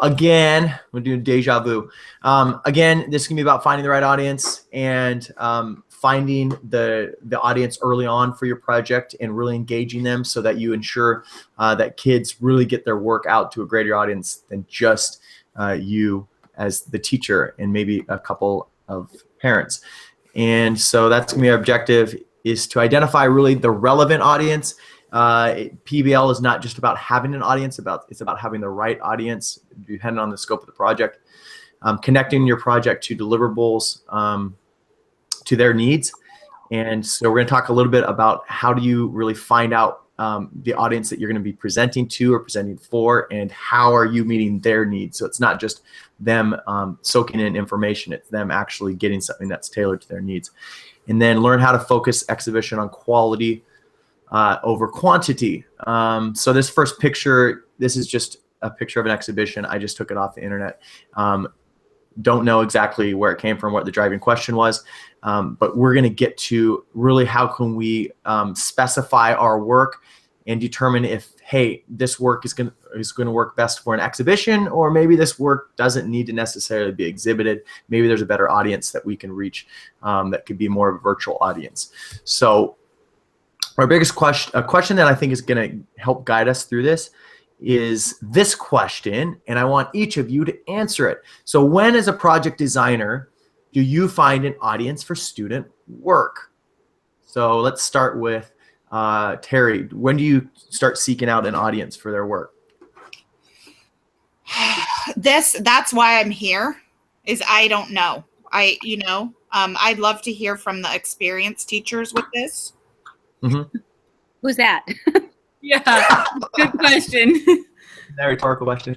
again, we're doing deja vu. Again, this is gonna be about finding the right audience and finding the audience early on for your project and really engaging them so that you ensure that kids really get their work out to a greater audience than just you as the teacher and maybe a couple of parents. And so that's gonna be our objective, is to identify really the relevant audience. PBL is not just about having an audience, it's about having the right audience depending on the scope of the project. Connecting your project to deliverables, to their needs. And so we're going to talk a little bit about how do you really find out the audience that you're going to be presenting to or presenting for, and how are you meeting their needs. So it's not just them soaking in information, it's them actually getting something that's tailored to their needs. And then learn how to focus exhibition on quality over quantity. So this first picture, this is just a picture of an exhibition. I just took it off the internet. Don't know exactly where it came from, what the driving question was, but we're going to get to really how can we specify our work and determine if, hey, this work is going to work best for an exhibition, or maybe this work doesn't need to necessarily be exhibited. Maybe there's a better audience that we can reach that could be more of a virtual audience. So our biggest question, a question that I think is going to help guide us through this, is this question, and I want each of you to answer it. So when, as a project designer, do you find an audience for student work? So let's start with Terry. When do you start seeking out an audience for their work? That's why I'm here, is I don't know. I'd love to hear from the experienced teachers with this. Mm-hmm. Who's that? Yeah, good question. That rhetorical question.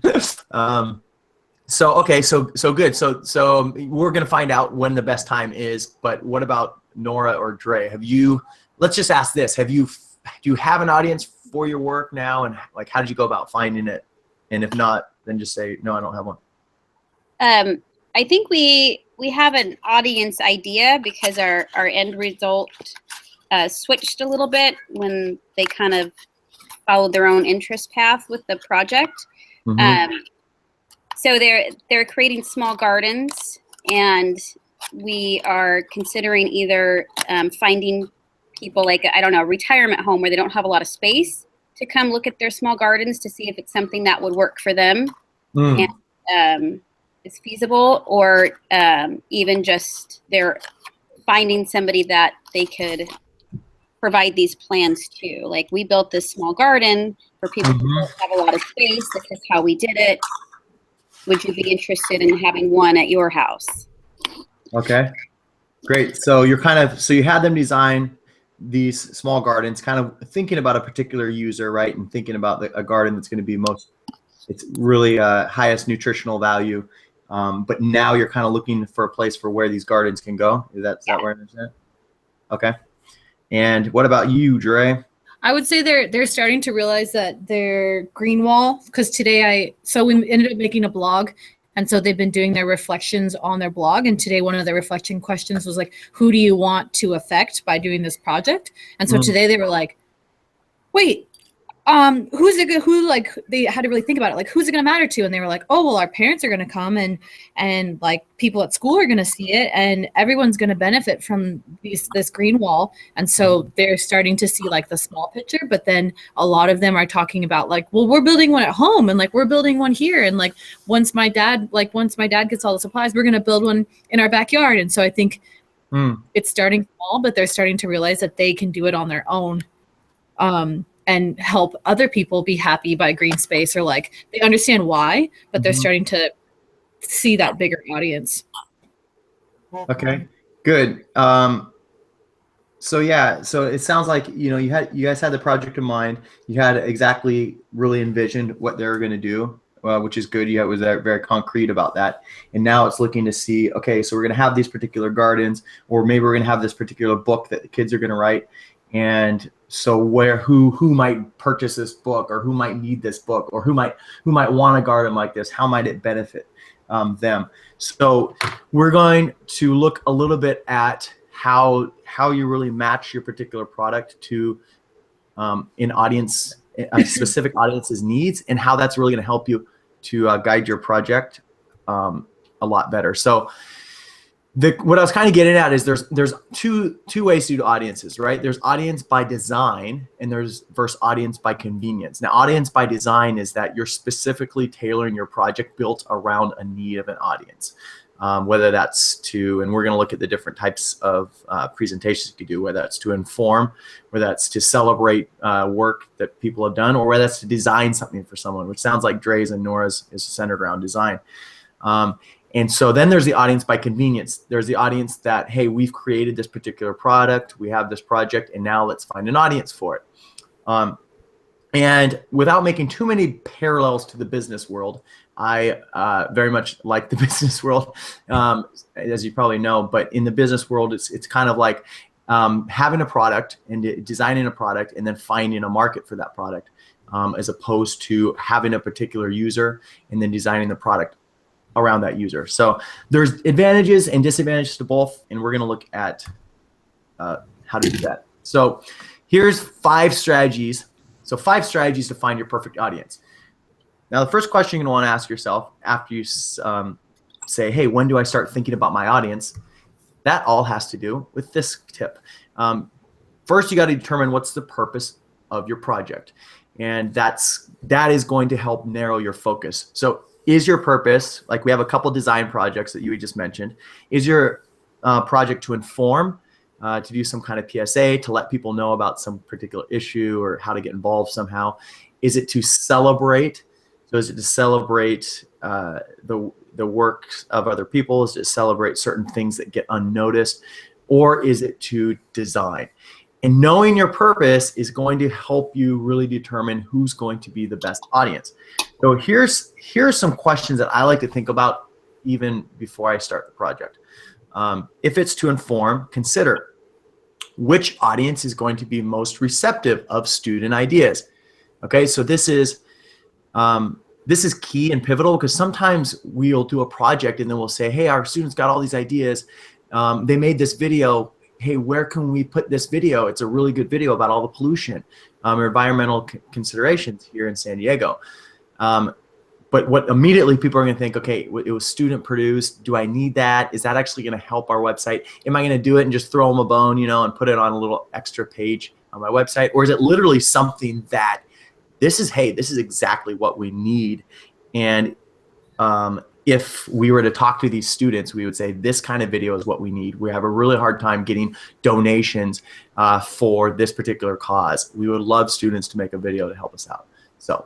So good. So we're gonna find out when the best time is. But what about Nora or Dre? Let's just ask this: do you have an audience for your work now? And like, how did you go about finding it? And if not, then just say no, I don't have one. I think we have an audience idea because our end result switched a little bit when they kind of followed their own interest path with the project. Mm-hmm. So they're creating small gardens, and we are considering either finding people like, I don't know, a retirement home where they don't have a lot of space to come look at their small gardens to see if it's something that would work for them and is feasible, or even just they're finding somebody that they could provide these plans to. Like, we built this small garden for people who don't have a lot of space. This is how we did it. Would you be interested in having one at your house? Okay, great. So you had them design these small gardens, kind of thinking about a particular user, right? And thinking about a garden that's going to be it's really highest nutritional value. But now you're kind of looking for a place for where these gardens can go. Is that where I understand? Okay. And what about you, Dre? I would say they're starting to realize that their green wall, because today we ended up making a blog, and so they've been doing their reflections on their blog, and today one of the reflection questions was like, who do you want to affect by doing this project? And so today they were like, wait, they had to really think about it, like, who's it going to matter to? And they were like, oh, well, our parents are going to come, and like people at school are going to see it, and everyone's going to benefit from this green wall. And so they're starting to see like the small picture, but then a lot of them are talking about like, well, we're building one at home, and like we're building one here, and like once my dad gets all the supplies, we're going to build one in our backyard. And so I think it's starting small, but they're starting to realize that they can do it on their own. And help other people be happy by green space, or like they understand why, but they're starting to see that bigger audience. Okay, good. So it sounds like you guys had the project in mind. You had exactly really envisioned what they were going to do, which is good. You was very concrete about that, and now it's looking to see, okay, so we're going to have these particular gardens, or maybe we're going to have this particular book that the kids are going to write. And so who might purchase this book, or who might need this book, or who might want a garden like this? How might it benefit them? So we're going to look a little bit at how you really match your particular product to a specific audience's needs, and how that's really going to help you guide your project a lot better. So what I was kind of getting at is there's two ways to do audiences, right? There's audience by design and there's versus audience by convenience. Now, audience by design is that you're specifically tailoring your project built around a need of an audience. Whether that's and we're going to look at the different types of presentations you could do, whether that's to inform, whether that's to celebrate work that people have done, or whether that's to design something for someone, which sounds like Dre's and Nora's is centered around design. And so then there's the audience by convenience. There's the audience that, hey, we've created this particular product, we have this project, and now let's find an audience for it. And without making too many parallels to the business world, I very much like the business world, as you probably know. But in the business world, it's kind of like having a product and designing a product and then finding a market for that product, as opposed to having a particular user and then designing the product around that user. So there's advantages and disadvantages to both, and we're going to look at how to do that. So here's 5 strategies. So 5 strategies to find your perfect audience. Now, the first question you're going to want to ask yourself after you say, hey, when do I start thinking about my audience? That all has to do with this tip. First, you got to determine what's the purpose of your project. And that is going to help narrow your focus. So is your purpose, like we have a couple design projects that you just mentioned, is your project to inform, to do some kind of PSA, to let people know about some particular issue or how to get involved somehow? Is it to celebrate? So is it to celebrate the works of other people? Is it to celebrate certain things that get unnoticed? Or is it to design? And knowing your purpose is going to help you really determine who's going to be the best audience. So here's some questions that I like to think about even before I start the project. If it's to inform, consider which audience is going to be most receptive of student ideas. Okay, so this is key and pivotal, because sometimes we'll do a project and then we'll say, hey, our students got all these ideas. They made this video. Hey, where can we put this video? It's a really good video about all the pollution or environmental considerations here in San Diego. But what immediately people are going to think, okay, it was student produced. Do I need that? Is that actually going to help our website? Am I going to do it and just throw them a bone, and put it on a little extra page on my website? Or is it literally something that this is exactly what we need? And if we were to talk to these students, we would say this kind of video is what we need. We have a really hard time getting donations for this particular cause. We would love students to make a video to help us out. So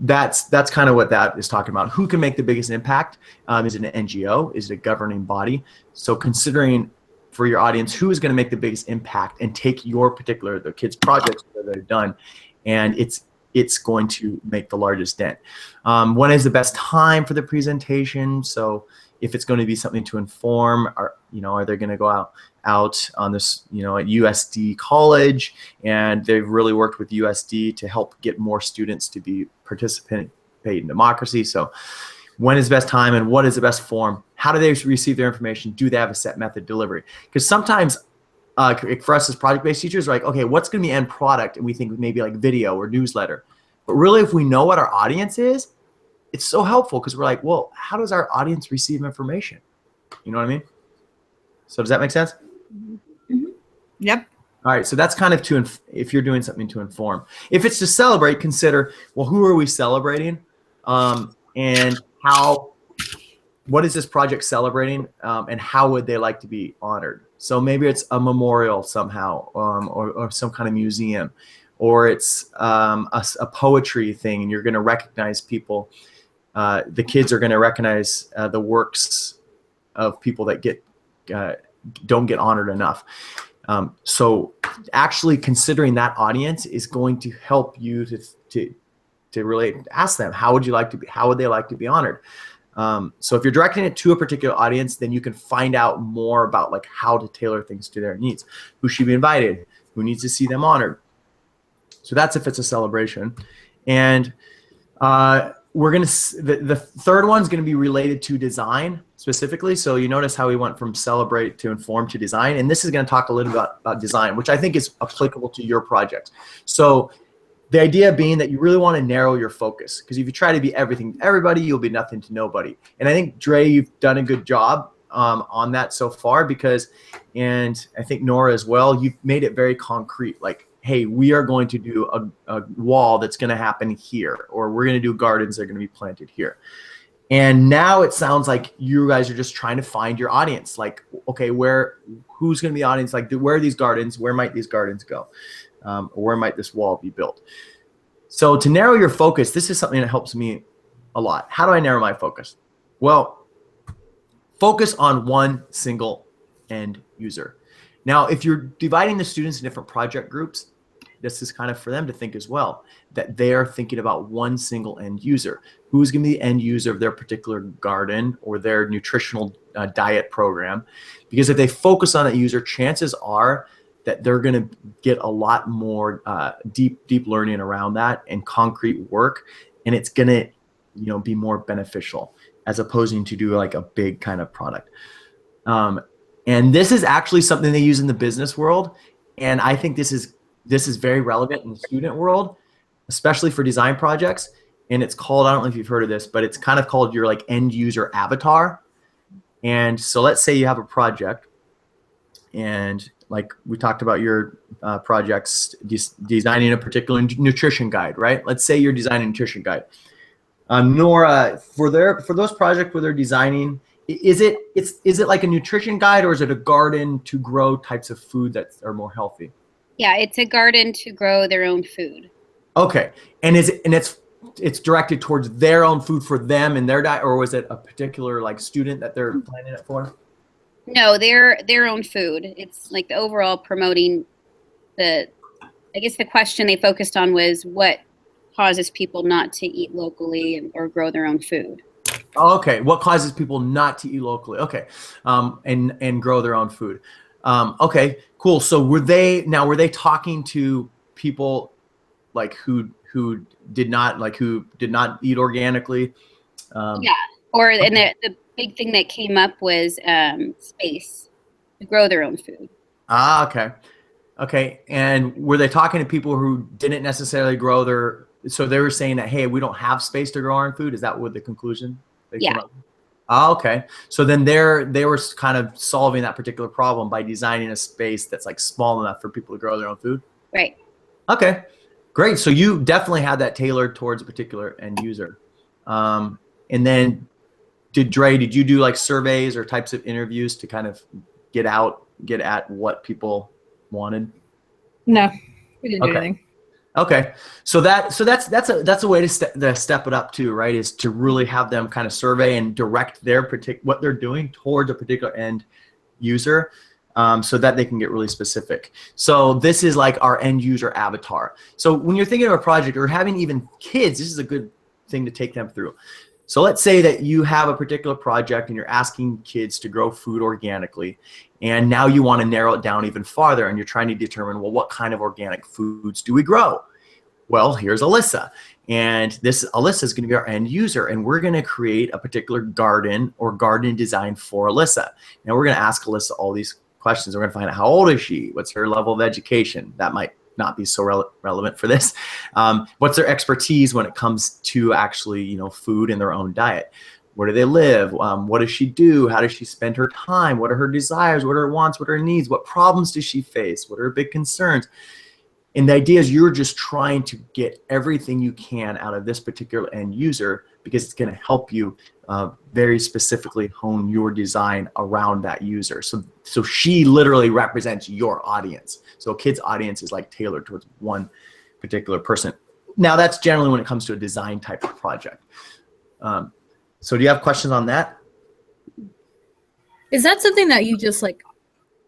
that's kind of what that is talking about. Who can make the biggest impact? Is it an NGO? Is it a governing body? So considering for your audience, who is going to make the biggest impact and take the kids' projects that they've done, and it's going to make the largest dent. When is the best time for the presentation? So if it's going to be something to inform, are they going to go out on this, at USD college, and they've really worked with USD to help get more students to be participate in democracy. So when is the best time and what is the best form? How do they receive their information? Do they have a set method delivery? Because sometimes for us as project-based teachers, we're like, okay, what's going to be end product? And we think maybe like video or newsletter. But really, if we know what our audience is, it's so helpful, because we're like, well, how does our audience receive information? You know what I mean? So does that make sense? Mm-hmm. Yep. All right, so that's kind of if you're doing something to inform. If it's to celebrate, consider, well, who are we celebrating? And what is this project celebrating? And how would they like to be honored? So maybe it's a memorial somehow, or some kind of museum, or it's a poetry thing, and you're going to recognize people. The kids are going to recognize the works of people that don't get honored enough. So actually considering that audience is going to help you to really ask them, how would they like to be honored? So if you're directing it to a particular audience, then you can find out more about like how to tailor things to their needs. Who should be invited? Who needs to see them honored? So that's if it's a celebration. And the third one's going to be related to design specifically. So you notice how we went from celebrate to inform to design. And this is going to talk a little bit about design, which I think is applicable to your project. So The idea being that you really want to narrow your focus, because if you try to be everything to everybody, you'll be nothing to nobody. And I think, Dre, you've done a good job on that so far, and I think Nora as well, you've made it very concrete. Like, hey, we are going to do a wall that's going to happen here, or we're going to do gardens that are going to be planted here. And now it sounds like you guys are just trying to find your audience. Like, okay, who's going to be the audience? Like, where are these gardens? Where might these gardens go? Or where might this wall be built? So to narrow your focus, this is something that helps me a lot. How do I narrow my focus? Well, focus on one single end user. Now, if you're dividing the students in different project groups, this is kind of for them to think as well, that they are thinking about one single end user. Who's going to be the end user of their particular garden or their nutritional diet program? Because if they focus on that user, chances are that they're going to get a lot more deep learning around that and concrete work, and it's going to be more beneficial as opposed to do like a big kind of product. And this is actually something they use in the business world, and I think this is very relevant in the student world, especially for design projects. And it's called, I don't know if you've heard of this, but it's kind of called your like end user avatar. And so let's say you have a project, and like we talked about your projects, designing a particular nutrition guide, right? Let's say you're designing a nutrition guide. Nora, for those projects where they're designing, is it like a nutrition guide, or is it a garden to grow types of food that are more healthy? Yeah, it's a garden to grow their own food. Okay, and it's directed towards their own food for them and their diet, or was it a particular like student that they're planning it for? No, their own food. It's like the overall promoting I guess the question they focused on was what causes people not to eat locally or grow their own food. Oh, okay. What causes people not to eat locally? Okay. And grow their own food. Okay, cool. So were they talking to people like who did not eat organically? Yeah. And the big thing that came up was space to grow their own food. Ah, okay. Okay. And were they talking to people who didn't necessarily grow so they were saying that, hey, we don't have space to grow our own food? Is that what the conclusion they came up with? Oh, okay. So then they were kind of solving that particular problem by designing a space that's like small enough for people to grow their own food? Right. Okay, great. So you definitely had that tailored towards a particular end user. And then did you do like surveys or types of interviews to kind of get at what people wanted? No, we didn't do anything. Okay, so that's a way to step it up too, right? Is to really have them kind of survey and direct what they're doing towards a particular end user, so that they can get really specific. So this is like our end user avatar. So when you're thinking of a project or having even kids, this is a good thing to take them through. So let's say that you have a particular project and you're asking kids to grow food organically, and now you want to narrow it down even farther, and you're trying to determine, well, what kind of organic foods do we grow? Well, here's Alyssa, and Alyssa is going to be our end user, and we're going to create a particular garden or garden design for Alyssa. Now we're going to ask Alyssa all these questions. We're going to find out how old is she, what's her level of education. That might not be so relevant for this. What's their expertise when it comes to actually, food in their own diet? Where do they live? What does she do? How does she spend her time? What are her desires? What are her wants? What are her needs? What problems does she face? What are her big concerns? And the idea is you're just trying to get everything you can out of this particular end user, because it's going to help you very specifically hone your design around that user. So she literally represents your audience. So a kid's audience is like tailored towards one particular person. Now that's generally when it comes to a design type of project. So do you have questions on that? Is that something that you just like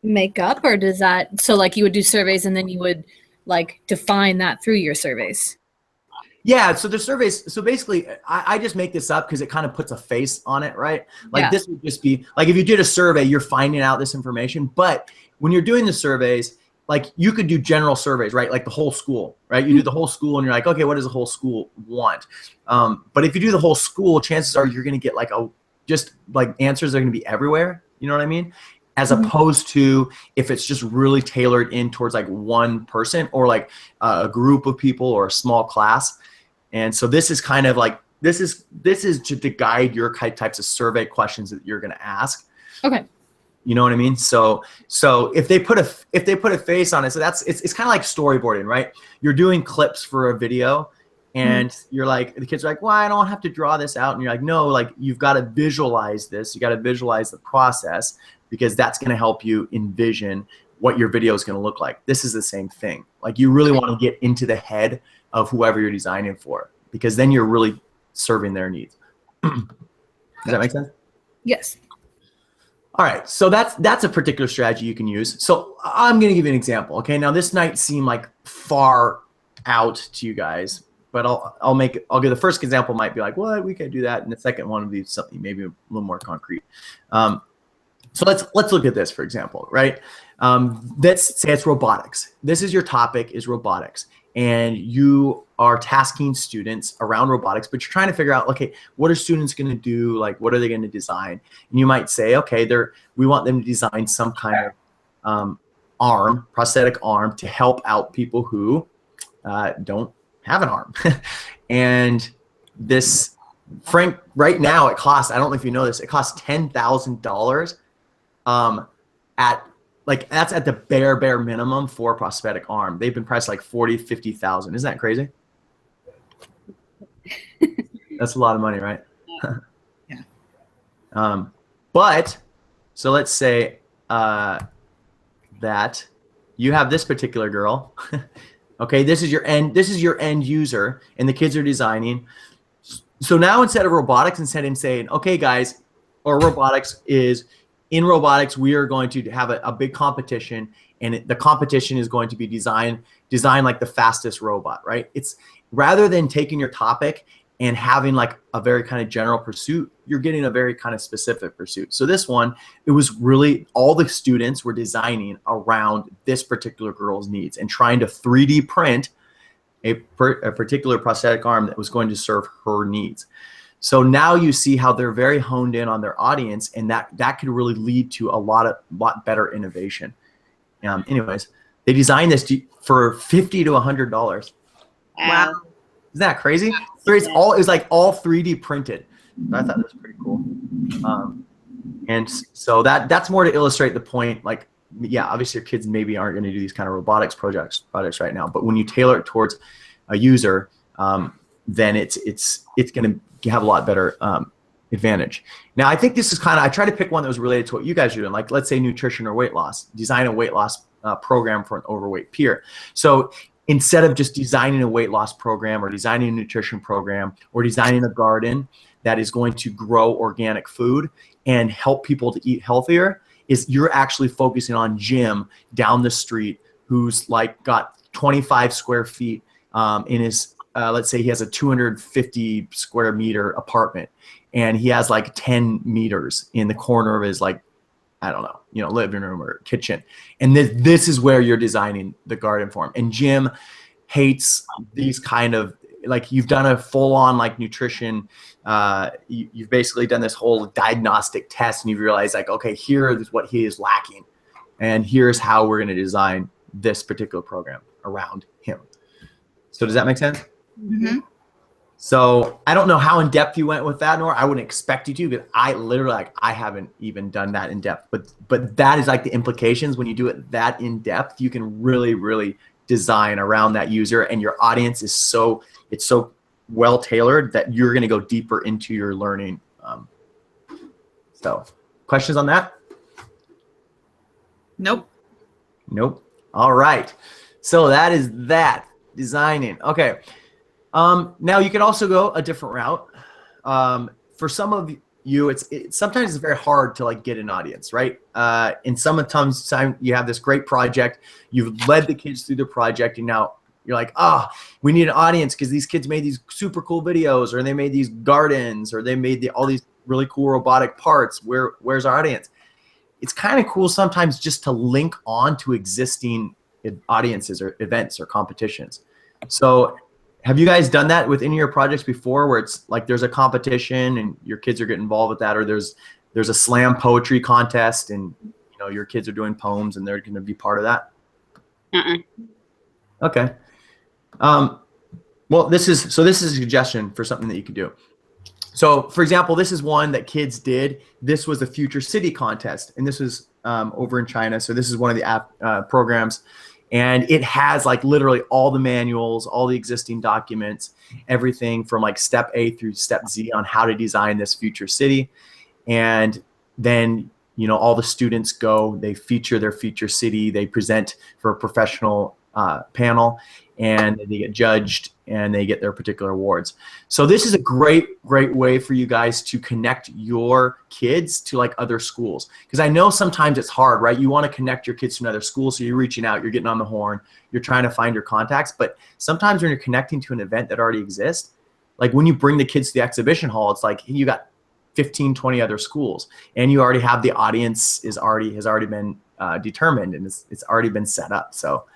make up, or does that, so like you would do surveys and then you would like define that through your surveys? Yeah, so the surveys, so basically I just make this up because it kind of puts a face on it, right? Like this would just be, like if you did a survey, you're finding out this information, but when you're doing the surveys, like you could do general surveys, right? Like the whole school, right? You do the whole school and you're like, okay, what does the whole school want? But if you do the whole school, chances are you're going to get like just like answers that are going to be everywhere. You know what I mean? as opposed to if it's just really tailored in towards like one person or like a group of people or a small class. And so this is kind of like, this is to guide your types of survey questions that you're going to ask. Okay. You know what I mean? So if they put a face on it, so it's kind of like storyboarding, right? You're doing clips for a video and you're like, the kids are like, well, I don't have to draw this out. And you're like, no, like you've got to visualize this. You got to visualize the process because that's going to help you envision what your video is going to look like. This is the same thing. Like you really want to get into the head of whoever you're designing for, because then you're really serving their needs. Does that make sense? Yes. All right, so that's a particular strategy you can use. So I'm going to give you an example. Okay, now this might seem like far out to you guys, but I'll give the first example might be like, what, we could do that, and the second one would be something maybe a little more concrete. So let's look at this, for example, right? Let's say it's robotics. This is your topic is robotics, and you are tasking students around robotics, but you're trying to figure out, okay, what are students going to do? Like, what are they going to design? And you might say, okay, we want them to design some kind of prosthetic arm to help out people who don't have an arm. And this, Frank, right now it costs, I don't know if you know this, it costs $10,000 that's at the bare minimum for a prosthetic arm. They've been priced like 40, 50,000. Isn't that crazy? That's a lot of money, right? Yeah. But so let's say that you have this particular girl. Okay, this is your end user, and the kids are designing. So now instead of robotics, instead of saying, okay, guys, or robotics is, in robotics, we are going to have a big competition, and the competition is going to be design like the fastest robot, right? It's rather than taking your topic and having like a very kind of general pursuit, you're getting a very kind of specific pursuit. So this one, it was really all the students were designing around this particular girl's needs and trying to 3D print a particular prosthetic arm that was going to serve her needs. So now you see how they're very honed in on their audience, and that could really lead to a lot better innovation. Anyways, they designed this for $50 to $100. Wow. Isn't that crazy? It was like all 3D printed. I thought that was pretty cool. And so that's more to illustrate the point. Like, yeah, obviously your kids maybe aren't going to do these kind of robotics projects right now, but when you tailor it towards a user, then it's going to have a lot better advantage. Now, I think this is I try to pick one that was related to what you guys are doing, like let's say nutrition or weight loss, design a weight loss program for an overweight peer. So instead of just designing a weight loss program or designing a nutrition program or designing a garden that is going to grow organic food and help people to eat healthier, is you're actually focusing on Jim down the street who's like got 25 square feet in his let's say he has a 250 square meter apartment, and he has like 10 meters in the corner of his, like, I don't know, living room or kitchen. And this is where you're designing the garden for him. And Jim hates these kind of, like, you've done a full on like nutrition. You've basically done this whole diagnostic test, and you've realized like, okay, here is what he is lacking. And here's how we're going to design this particular program around him. So does that make sense? Mm-hmm. So I don't know how in depth you went with that, Nora. I wouldn't expect you to, because I literally I haven't even done that in depth. But that is like the implications when you do it that in depth. You can really design around that user, and your audience is so well tailored that you're going to go deeper into your learning. So questions on that? Nope. All right. So that is that designing. Okay. Now you can also go a different route. For some of you, sometimes it's very hard to like get an audience, right? And sometimes you have this great project, you've led the kids through the project, and now you're like, we need an audience because these kids made these super cool videos, or they made these gardens, or they made all these really cool robotic parts. Where's our audience? It's kind of cool sometimes just to link on to existing audiences or events or competitions. So have you guys done that with any of your projects before, where it's like there's a competition and your kids are getting involved with that, or there's a slam poetry contest and know, your kids are doing poems and they're going to be part of that? Okay. Well, this is a suggestion for something that you could do. So, for example, this is one that kids did. This was a Future City contest, and this was over in China. So this is one of the programs, and it has like literally all the manuals, all the existing documents, everything from like step A through step Z on how to design this future city. And then, you know, all the students go, they feature their future city, they present for a professional panel, and they get judged and they get their particular awards. So this is a great way for you guys to connect your kids to like other schools. Because I know sometimes it's hard, right? You want to connect your kids to another school, so you're reaching out, you're getting on the horn, you're trying to find your contacts. But sometimes when you're connecting to an event that already exists, like when you bring the kids to the exhibition hall, it's like you got 15, 20 other schools, and you already have the audience has already been determined, and it's already been set up. So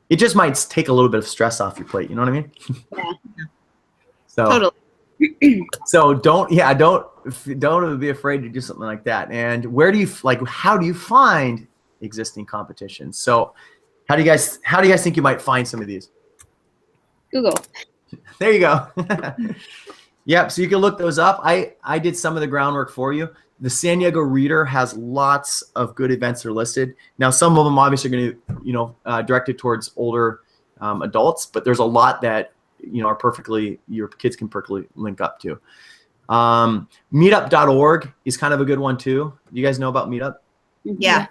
it just might take a little bit of stress off your plate. You know what I mean? Yeah. So Totally. So don't be afraid to do something like that. And how do you find existing competitions? So how do you guys think you might find some of these? Google. There you go. Yep. So you can look those up. I did some of the groundwork for you. The San Diego Reader has lots of good events that are listed. Now, some of them obviously are going to, you know, directed towards older adults, but there's a lot that, you know, your kids can perfectly link up to. Meetup.org is kind of a good one too. You guys know about Meetup? Yeah.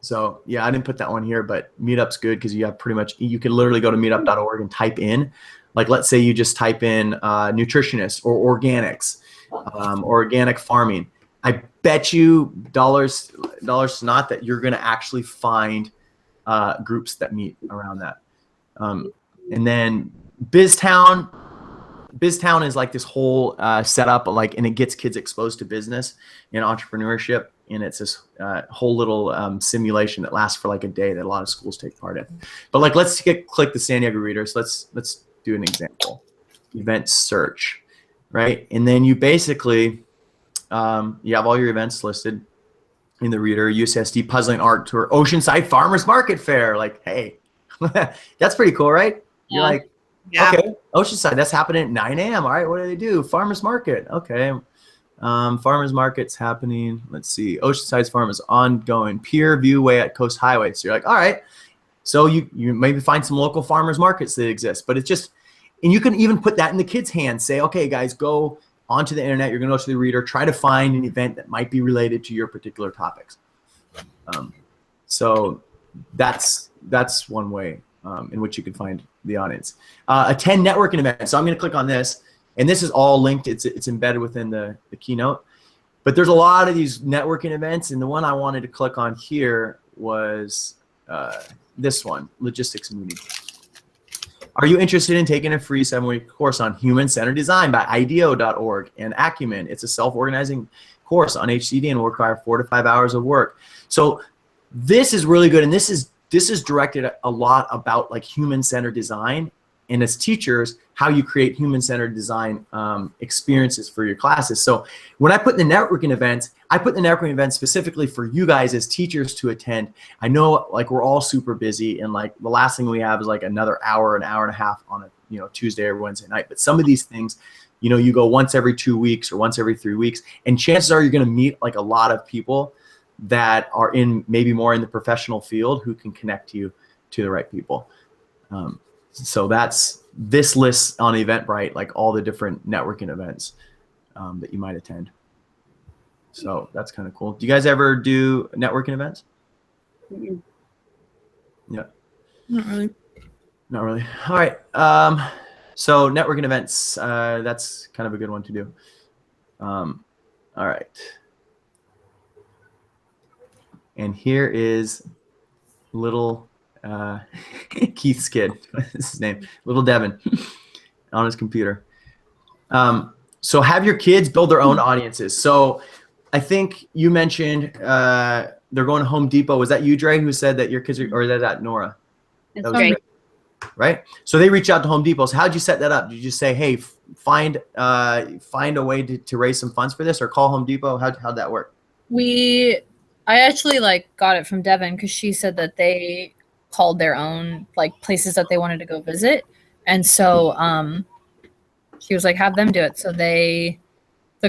So yeah, I didn't put that one here, but Meetup's good because you can literally go to meetup.org and type in, like, let's say you just type in nutritionist or organics, or organic farming. I bet you dollars to not that you're going to actually find groups that meet around that. And then BizTown is like this whole setup, and it gets kids exposed to business and entrepreneurship, and it's this whole little simulation that lasts for like a day that a lot of schools take part in. But like, let's click the San Diego Readers. Let's do an example. Event search, right? And then you basically you have all your events listed in the Reader. UCSD Puzzling Art Tour, Oceanside Farmers Market Fair. Like, hey, that's pretty cool, right? You're like, Yeah. okay, Oceanside, that's happening at 9 a.m. All right, what do they do? Farmers Market. Okay. Farmers Market's happening. Let's see. Oceanside's Farm is ongoing. Pier View Way at Coast Highway. So you're like, all right. So you maybe find some local farmers markets that exist, but it's just, and you can even put that in the kids' hands. Say, okay, guys, go onto the internet. You're going to go to the Reader. Try to find an event that might be related to your particular topics. So that's one way in which you can find the audience. Attend networking events. So I'm going to click on this, and this is all linked. It's embedded within the keynote. But there's a lot of these networking events, and the one I wanted to click on here was this one, Logistics and Meeting. Are you interested in taking a free 7-week course on human-centered design by IDEO.org and Acumen? It's a self-organizing course on HCD and will require 4 to 5 hours of work. So this is really good, and this is directed a lot about like human-centered design, and as teachers, how you create human-centered design experiences for your classes. So when I put the networking events, I put the networking events specifically for you guys as teachers to attend. I know like we're all super busy, and like the last thing we have is like another hour, an hour and a half on a Tuesday or Wednesday night. But some of these things, you go once every 2 weeks or once every 3 weeks, and chances are you're going to meet like a lot of people that are in maybe more in the professional field who can connect you to the right people. So that's this list on Eventbrite, like all the different networking events that you might attend. So that's kind of cool. Do you guys ever do networking events? Mm-mm. Yeah. Not really. Not really. All right. So networking events, that's kind of a good one to do. All right. And here is little Keith's kid. What's his name? Little Devin on his computer. So have your kids build their own audiences. So I think you mentioned they're going to Home Depot. Was that you, Dre, who said that your kids are, or is that Nora? That's great. Right? So they reach out to Home Depot. So how'd you set that up? Did you just say, hey, find a way to raise some funds for this, or call Home Depot? How'd that work? We I actually like got it from Devin because she said that they called their own like places that they wanted to go visit, and so she was like, have them do it. So the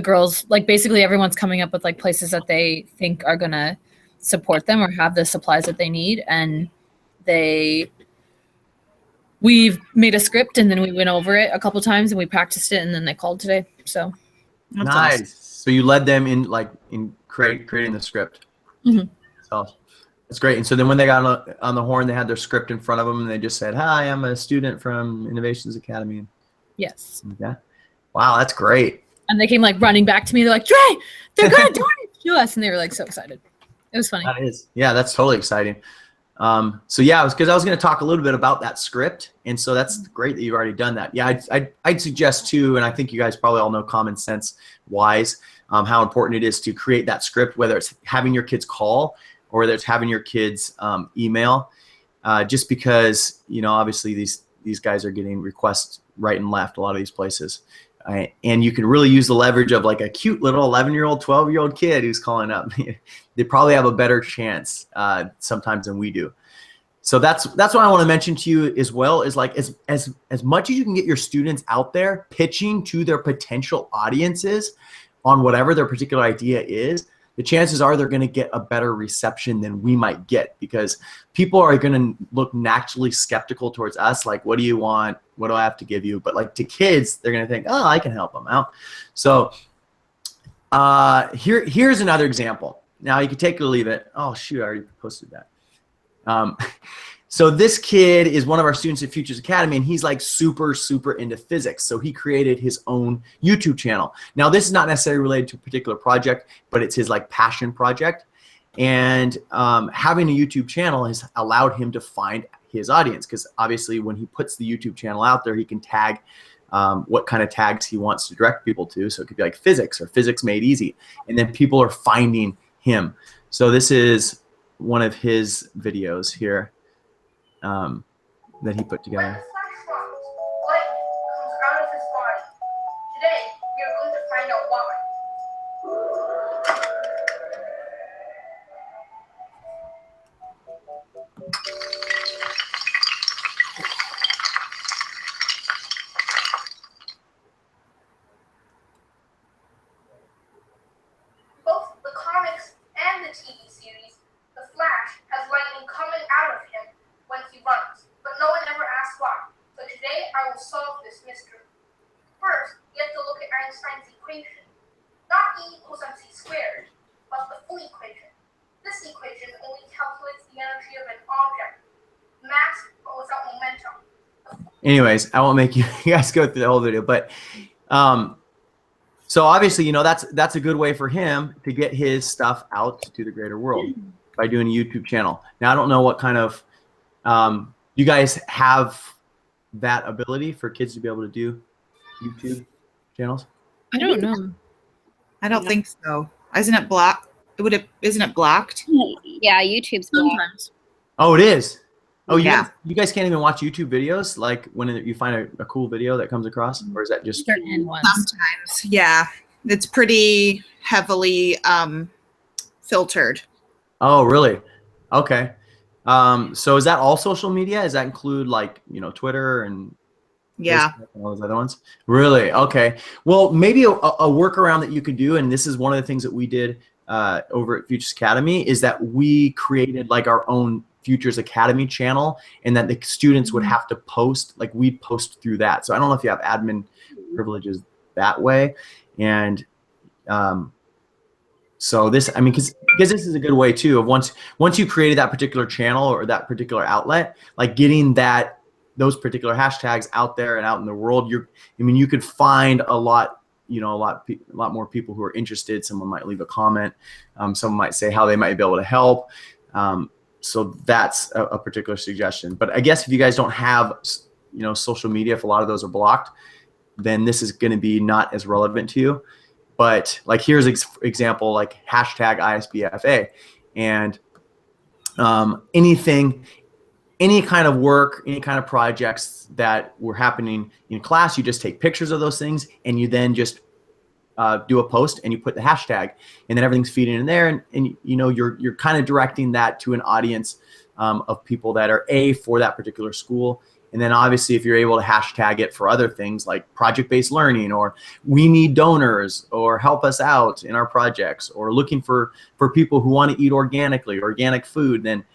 girls, like basically everyone's coming up with like places that they think are gonna support them or have the supplies that they need, and we've made a script and then we went over it a couple times and we practiced it and then they called today. So That's Nice. awesome. So you led them in creating the script. Mhm. So that's great. And so then when they got on the horn, they had their script in front of them and they just said, "Hi, I'm a student from Innovations Academy." yes. Yeah. Wow, that's great. And they came like running back to me. They're like, Dre, they're gonna do it to us. And they were like so excited. It was funny. That is. Yeah, that's totally exciting. So yeah, because I was going to talk a little bit about that script, and so that's great that you've already done that. Yeah, I'd suggest too, and I think you guys probably all know common sense wise how important it is to create that script, whether it's having your kids call or whether it's having your kids email, just because obviously these guys are getting requests right and left a lot of these places. And you can really use the leverage of like a cute little 11-year-old, 12-year-old kid who's calling up. They probably have a better chance sometimes than we do. So that's what I want to mention to you as well, is like as much as you can get your students out there pitching to their potential audiences on whatever their particular idea is, the chances are they're going to get a better reception than we might get, because people are going to look naturally skeptical towards us. Like, what do you want? What do I have to give you? But like to kids, they're going to think, oh, I can help them out. So here's another example. Now you can take it or leave it. Oh, shoot, I already posted that. So this kid is one of our students at Futures Academy, and he's like super, super into physics. So he created his own YouTube channel. Now this is not necessarily related to a particular project, but it's his like passion project. And having a YouTube channel has allowed him to find his audience, because obviously when he puts the YouTube channel out there, he can tag what kind of tags he wants to direct people to. So it could be like physics or physics made easy. And then people are finding him. So this is one of his videos here that he put together. When the flash forms, light comes out of his body. Today, we are going to find out why. Both the comics and the TV series, The Flash has lightning coming out of him when he runs, but no one ever asks why. So today I will solve this mystery. First, you have to look at Einstein's equation. Not E equals mc squared, but the full equation. This equation only calculates the energy of an object, mass but without momentum. Anyways, I won't make you guys go through the whole video, but so obviously, that's a good way for him to get his stuff out to the greater world by doing a YouTube channel. Now, I don't know what kind of you guys have that ability for kids to be able to do YouTube channels. I don't know. I don't think so. Isn't it blocked? Isn't it blocked? Yeah, YouTube's blocked. Sometimes. Oh, it is. Oh, Yeah. you guys can't even watch YouTube videos like when you find a cool video that comes across, or is that just Certain ones. Sometimes. Yeah. It's pretty heavily filtered. Oh, really? Okay. So is that all social media? Does that include like, Twitter and Yeah. Facebook and all those other ones? Really? Okay. Well, maybe a workaround that you could do, and this is one of the things that we did over at Futures Academy, is that we created like our own Futures Academy channel, and that the students would have to post, like we'd post through that. So I don't know if you have admin privileges that way. And so this, I mean, because this is a good way too of once you created that particular channel or that particular outlet, like getting those particular hashtags out there and out in the world, you could find a lot more people who are interested. Someone might leave a comment. Someone might say how they might be able to help. So that's a particular suggestion. But I guess if you guys don't have, social media, if a lot of those are blocked, then this is going to be not as relevant to you. But like here's example, like hashtag ISBFA, and any kind of work, any kind of projects that were happening in class, you just take pictures of those things and you then just do a post and you put the hashtag, and then everything's feeding in there, and you know, you're kind of directing that to an audience of people that are for that particular school. And then obviously if you're able to hashtag it for other things like project-based learning, or we need donors, or help us out in our projects, or looking for people who want to eat organically, organic food, then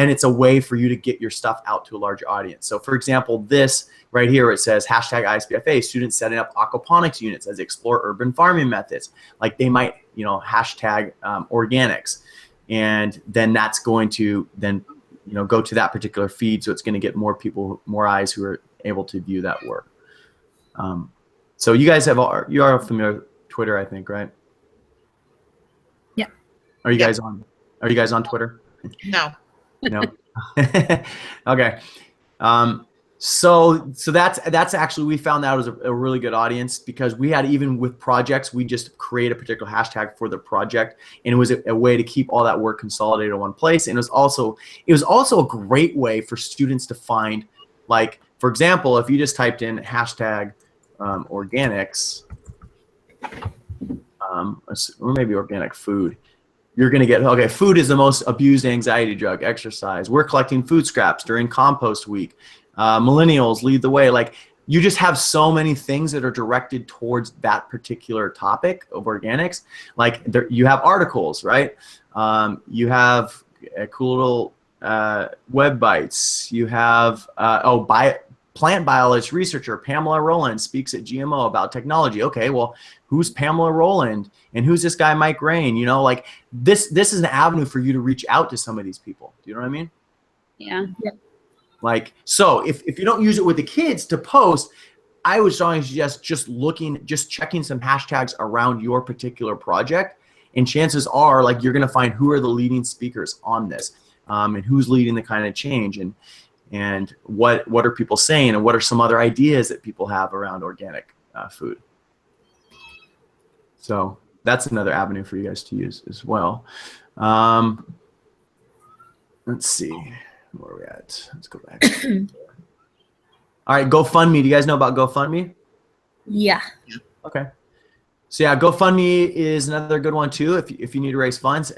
it's a way for you to get your stuff out to a larger audience. So for example, this right here, it says hashtag ISBFA, students setting up aquaponics units as they explore urban farming methods. Like they might, you know, hashtag organics, and then that's going to then, you know, go to that particular feed. So it's going to get more people, more eyes who are able to view that work. So you guys you are familiar with Twitter, I think, right? Yeah. Are you guys on Twitter? No. No. Okay. So that's actually, we found that was a really good audience, because we had, even with projects, we just create a particular hashtag for the project, and it was a way to keep all that work consolidated in one place. And it was also a great way for students to find, like, for example, if you just typed in hashtag organics, or maybe organic food, you're going to get, okay, food is the most abused anxiety drug, exercise. We're collecting food scraps during compost week. Millennials lead the way. Like, you just have so many things that are directed towards that particular topic of organics. Like you have articles, right? You have a cool little web bites. You have, plant biologist researcher Pamela Rowland speaks at GMO about technology. Okay, well, who's Pamela Rowland and who's this guy Mike Rain? You know, like this is an avenue for you to reach out to some of these people. Do you know what I mean? Yeah. Like, so if you don't use it with the kids to post, I would strongly suggest just checking some hashtags around your particular project, and chances are, like, you're going to find who are the leading speakers on this, and who's leading the kind of change, and what are people saying, and what are some other ideas that people have around organic food. So that's another avenue for you guys to use as well. Let's see, where are we at? Let's go back. All right, GoFundMe. Do you guys know about GoFundMe? Yeah. Okay. So yeah, GoFundMe is another good one too. If you need to raise funds,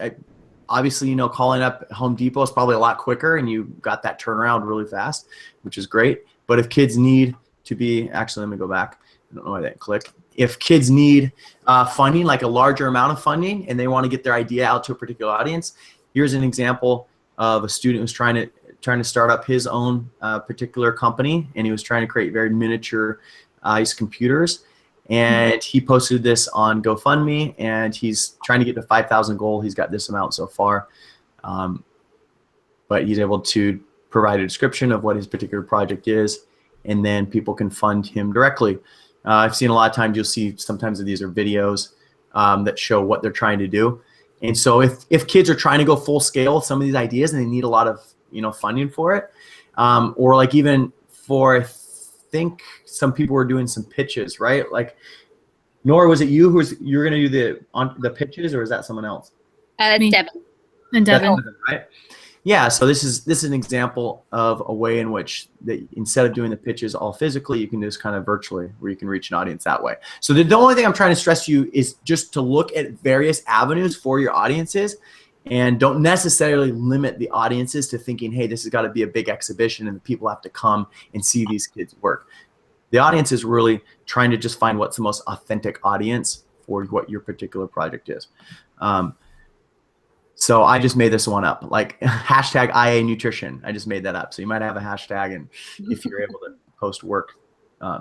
obviously, you know, calling up Home Depot is probably a lot quicker, and you got that turnaround really fast, which is great. But if kids need to be, actually, let me go back. I don't know why that clicked. If kids need funding, like a larger amount of funding, and they want to get their idea out to a particular audience, here's an example of a student who's trying to start up his own particular company, and he was trying to create very miniature ice computers. And he posted this on GoFundMe, and he's trying to get to 5,000 goal. He's got this amount so far, but he's able to provide a description of what his particular project is, and then people can fund him directly. I've seen a lot of times, you'll see sometimes these are videos that show what they're trying to do. And so if kids are trying to go full scale with some of these ideas, and they need a lot of, you know, funding for it, or like even for, I think some people were doing some pitches, right? Like, Nora, was it you're going to do the pitches, or is that someone else? It's Devin. And Devin. Right? Yeah. So this is an example of a way in which instead of doing the pitches all physically, you can do this kind of virtually, where you can reach an audience that way. So the only thing I'm trying to stress to you is just to look at various avenues for your audiences, and don't necessarily limit the audiences to thinking, hey, this has got to be a big exhibition and people have to come and see these kids work. The audience is really trying to just find what's the most authentic audience for what your particular project is. So I just made this one up, like hashtag IA nutrition. I just made that up. So you might have a hashtag, and if you're able to post work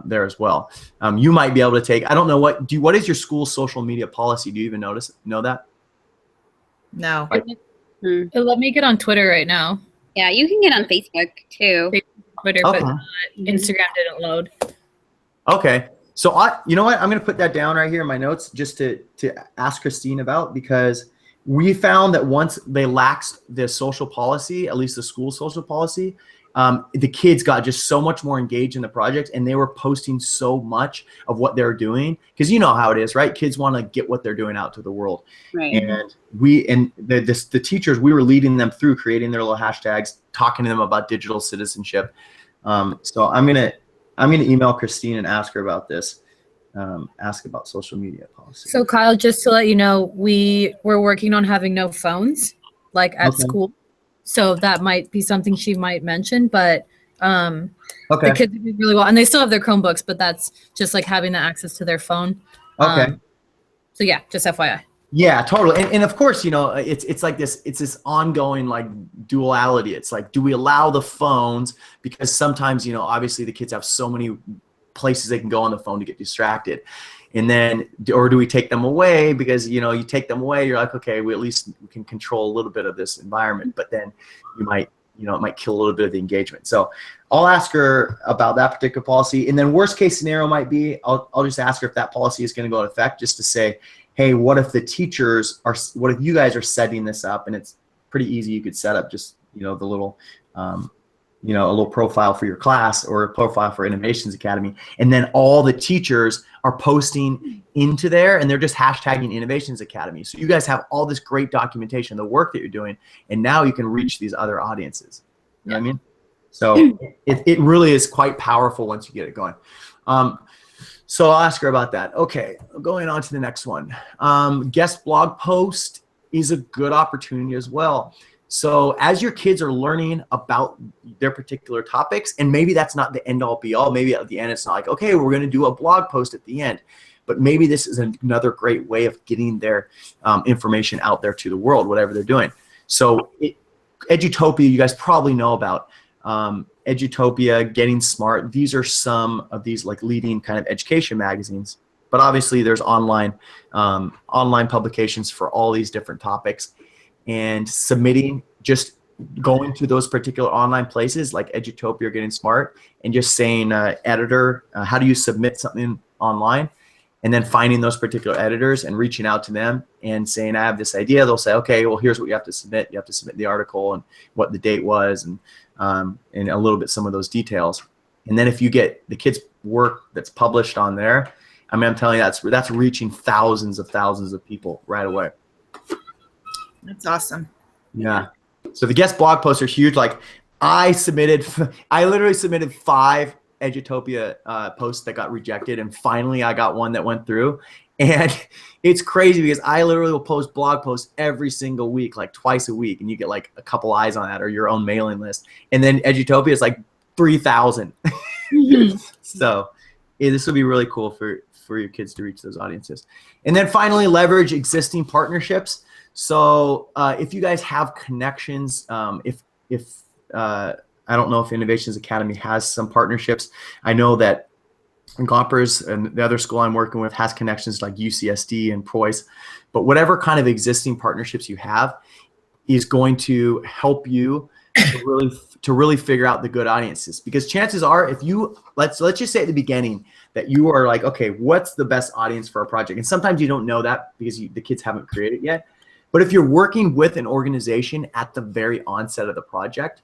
there as well, you might be able to take, I don't know, what is your school's social media policy? Do you even know that? No. Let me get on Twitter right now. Yeah, you can get on Facebook too. Twitter, Okay. but Instagram didn't load. Okay. So you know what? I'm going to put that down right here in my notes just to ask Christine about, because we found that once they laxed the social policy, at least the school social policy, the kids got just so much more engaged in the project, and they were posting so much of what they're doing, because you know how it is, right? Kids want to get what they're doing out to the world. Right. And the teachers, we were leading them through creating their little hashtags, talking to them about digital citizenship. So I'm gonna email Christine and ask her about this. ask about social media policy. So Kyle, just to let you know, we're working on having no phones like at school. So that might be something she might mention, but the kids do really well, and they still have their Chromebooks, but that's just like having the access to their phone. So yeah, just FYI. Yeah, totally. And of course, it's like this, it's this ongoing like duality. It's like, do we allow the phones? Because sometimes, obviously the kids have so many places they can go on the phone to get distracted. And then, or do we take them away? Because, you take them away, you're like, okay, we can control a little bit of this environment, but then you might, it might kill a little bit of the engagement. So I'll ask her about that particular policy. And then worst case scenario might be, I'll just ask her if that policy is going to go into effect, just to say, hey, what if what if you guys are setting this up? And it's pretty easy. You could set up just, the little, a little profile for your class or a profile for Innovations Academy. And then all the teachers are posting into there and they're just hashtagging Innovations Academy. So you guys have all this great documentation of the work that you're doing. And now you can reach these other audiences. You know what I mean? So it really is quite powerful once you get it going. So I'll ask her about that. Okay, going on to the next one. Guest blog post is a good opportunity as well. So as your kids are learning about their particular topics, and maybe that's not the end all be all, maybe at the end it's not like, okay, we're going to do a blog post at the end, but maybe this is another great way of getting their information out there to the world, whatever they're doing. So Edutopia, you guys probably know about. Edutopia, Getting Smart, these are some of these like leading kind of education magazines, but obviously there's online publications for all these different topics, and submitting, just going to those particular online places like Edutopia or Getting Smart and just saying, editor, how do you submit something online? And then finding those particular editors and reaching out to them and saying, I have this idea. They'll say, okay, well, here's what you have to submit. You have to submit the article and what the date was, and a little bit some of those details. And then if you get the kids' work that's published on there, I mean, I'm telling you, that's reaching thousands of people right away. That's awesome. Yeah. So the guest blog posts are huge. Like I literally submitted 5 Edutopia posts that got rejected, and finally I got one that went through. And it's crazy because I literally will post blog posts every single week, like twice a week, and you get like a couple eyes on that or your own mailing list. And then Edutopia is like 3,000. So this will be really cool for your kids to reach those audiences. And then finally, leverage existing partnerships. So if you guys have connections, I don't know if Innovations Academy has some partnerships. I know that Gompers and the other school I'm working with has connections like UCSD and Preuss, but whatever kind of existing partnerships you have is going to help you to really figure out the good audiences. Because chances are, if you, let's just say at the beginning that you are like, okay, what's the best audience for a project? And sometimes you don't know that because the kids haven't created yet. But if you're working with an organization at the very onset of the project,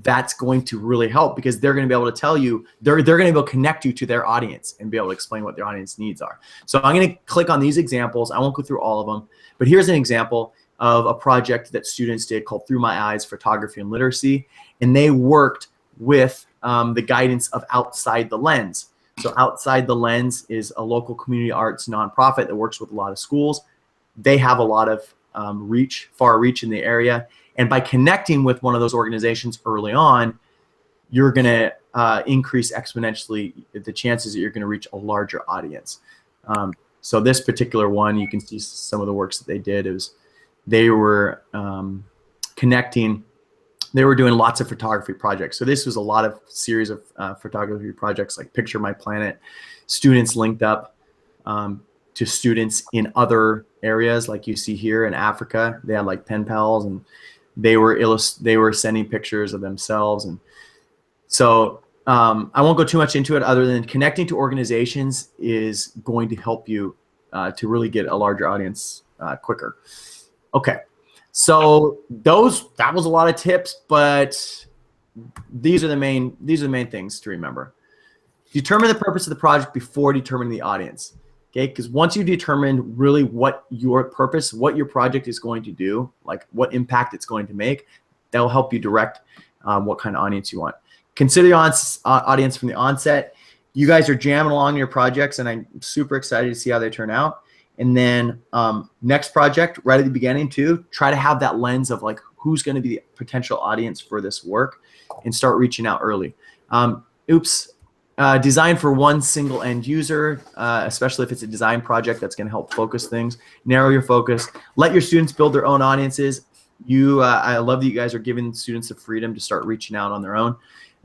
that's going to really help, because they're going to be able to tell you, they're going to be able to connect you to their audience and be able to explain what their audience needs are. So I'm going to click on these examples. I won't go through all of them, but here's an example of a project that students did called Through My Eyes, Photography and Literacy. And they worked with the guidance of Outside the Lens. So Outside the Lens is a local community arts nonprofit that works with a lot of schools. They have a lot of far reach in the area. And by connecting with one of those organizations early on, you're going to increase exponentially the chances that you're going to reach a larger audience. So this particular one, you can see some of the works that they did. They were connecting. They were doing lots of photography projects. So this was a lot of series of photography projects like Picture My Planet. Students linked up to students in other areas, like you see here in Africa. They had like pen pals, and they were sending pictures of themselves. And so I won't go too much into it, other than connecting to organizations is going to help you to really get a larger audience quicker. Okay, so that was a lot of tips, but these are the main things to remember. Determine the purpose of the project before determining the audience. Okay, because once you determine really what your purpose, what your project is going to do, like what impact it's going to make, that will help you direct what kind of audience you want. Consider your audience from the onset. you guys are jamming along your projects, and I'm super excited to see how they turn out. And then next project, right at the beginning too, try to have that lens of like who's going to be the potential audience for this work, and start reaching out early. Design for one single end user, especially if it's a design project that's going to help focus things. Narrow your focus. Let your students build their own audiences. I love that you guys are giving students the freedom to start reaching out on their own.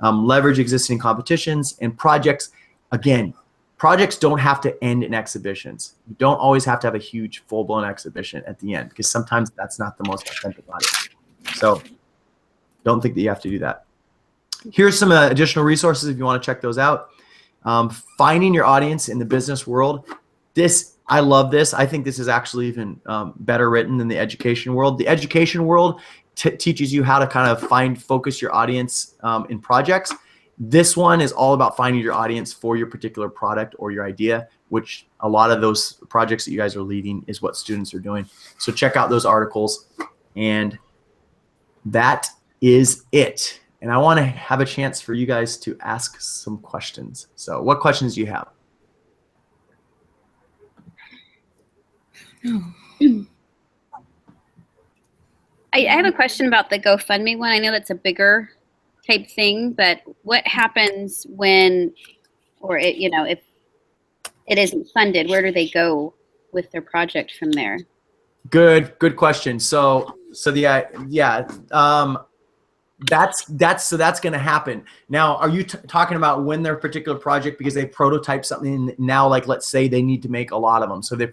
Leverage existing competitions and projects. Again, projects don't have to end in exhibitions. You don't always have to have a huge full-blown exhibition at the end, because sometimes that's not the most authentic audience. So don't think that you have to do that. Here's some additional resources if you want to check those out. Finding your audience in the business world. I love this. I think this is actually even better written than the education world. The education world teaches you how to kind of focus your audience in projects. This one is all about finding your audience for your particular product or your idea, which a lot of those projects that you guys are leading is what students are doing. So check out those articles, and that is it. And I want to have a chance for you guys to ask some questions. So what questions do you have? I have a question about the GoFundMe one. I know that's a bigger type thing, but what happens when, if it isn't funded, where do they go with their project from there? Good question. So that's going to happen. Now, are you talking about when their particular project, because they prototype something now, like let's say they need to make a lot of them, so they